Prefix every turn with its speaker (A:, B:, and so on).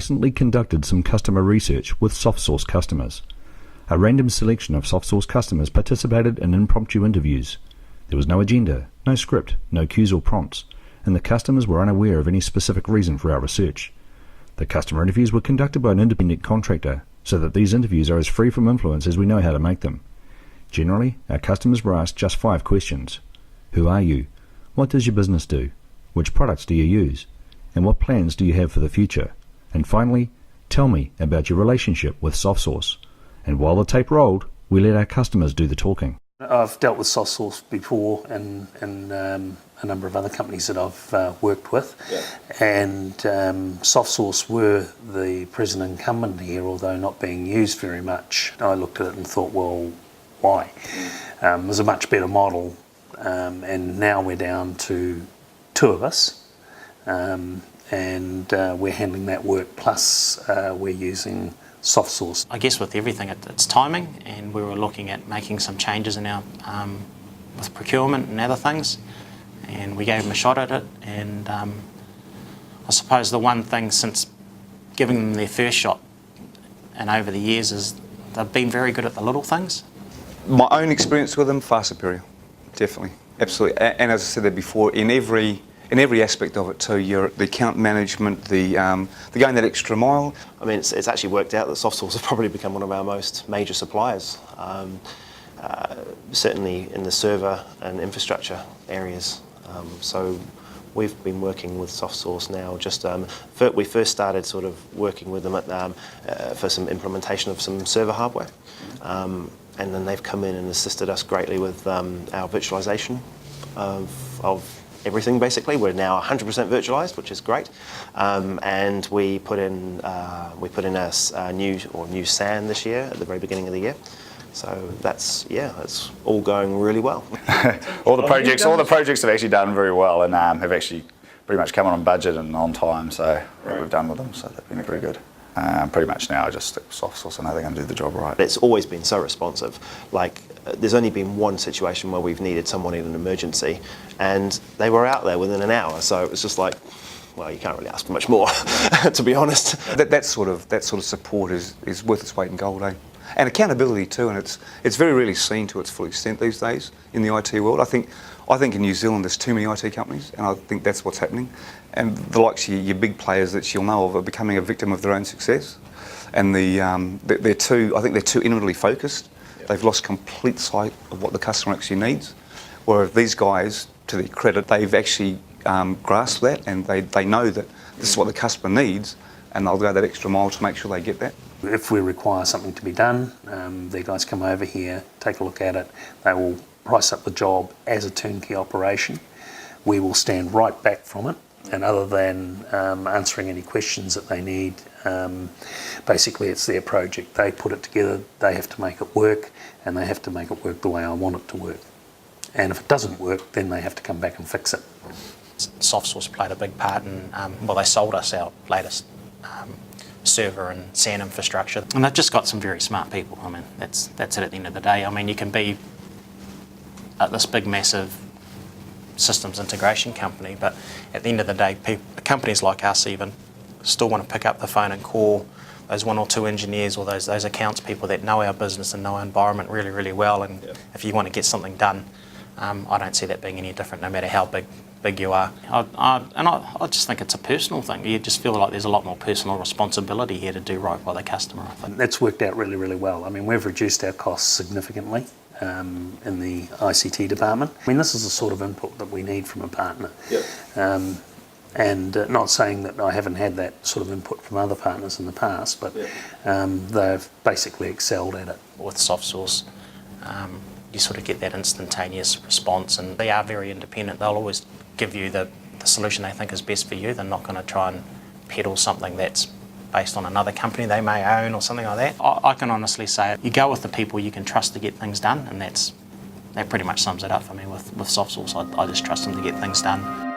A: recently conducted some customer research with Softsource customers. A random selection of Softsource customers participated in impromptu interviews. There was no agenda, no script, no cues or prompts, and the customers were unaware of any specific reason for our research. The customer interviews were conducted by an independent contractor, so that these interviews are as free from influence as we know how to make them. Generally, our customers were asked just 5 questions. Who are you? What does your business do? Which products do you use? And what plans do you have for the future? And finally, tell me about your relationship with Softsource. And while the tape rolled, we let our customers do the talking.
B: I've dealt with Softsource before and a number of other companies that I've worked with. Yeah. And Softsource were the present incumbent here, although not being used very much. I looked at it and thought, well, why? It was a much better model, and now we're down to 2 of us, and we're handling that work, plus we're using Softsource.
C: I guess with everything, it's timing, and we were looking at making some changes in our with procurement and other things, and we gave them a shot at it. And I suppose the one thing since giving them their first shot and over the years is they've been very good at the little things.
D: My own experience with them, far superior, definitely, absolutely. And as I said there before, in every aspect of it too, the account management, the going that extra mile.
E: I mean, it's actually worked out that Softsource has probably become one of our most major suppliers, certainly in the server and infrastructure areas. So we've been working with Softsource now. We first started sort of working with them for some implementation of some server hardware. And then they've come in and assisted us greatly with our virtualization of everything. Basically, we're now 100% virtualized, which is great. And we put in a new SAN this year at the very beginning of the year. So that's all going really well.
F: all the projects have actually done very well, and have actually pretty much come on budget and on time. So we've done with them, so they've been very good. Pretty much now I just stick with Softsource. I know they're going to do the job right.
E: It's always been so responsive. Like, there's only been one situation where we've needed someone in an emergency, and they were out there within an hour. So it was just like, well, you can't really ask for much more, to be honest.
D: That sort of support is worth its weight in gold, eh? And accountability too, and it's very rarely seen to its full extent these days in the IT world. I think in New Zealand there's too many IT companies, and I think that's what's happening. And the likes of your big players that you'll know of are becoming a victim of their own success. And they're too inwardly focused. Yep. They've lost complete sight of what the customer actually needs. Whereas these guys, to their credit, they've actually grasped that, and they know that this is what the customer needs, and they'll go that extra mile to make sure they get that.
B: If we require something to be done, the guys come over here, take a look at it. They will price up the job as a turnkey operation. We will stand right back from it, and other than answering any questions that they need, basically it's their project. They put it together, they have to make it work, and they have to make it work the way I want it to work. And if it doesn't work, then they have to come back and fix it.
C: Softsource played a big part in, they sold us our latest server and SAN infrastructure, and they've just got some very smart people. I mean, that's it at the end of the day. I mean, you can be at this big, massive systems integration company, but at the end of the day, companies like us even still want to pick up the phone and call those 1 or 2 engineers or those accounts people that know our business and know our environment really, really well. And if you want to get something done, I don't see that being any different, no matter how big you are. I just think it's a personal thing. You just feel like there's a lot more personal responsibility here to do right by the customer, I think.
B: That's worked out really, really well. I mean, we've reduced our costs significantly in the ICT department. I mean, this is the sort of input that we need from a partner. Yep. And not saying that I haven't had that sort of input from other partners in the past, but they've basically excelled at it.
C: With Softsource, you sort of get that instantaneous response, and they are very independent. They'll always give you the solution they think is best for you. They're not going to try and peddle something that's based on another company they may own or something like that. I can honestly say you go with the people you can trust to get things done, and that pretty much sums it up for me with Softsource. I just trust them to get things done.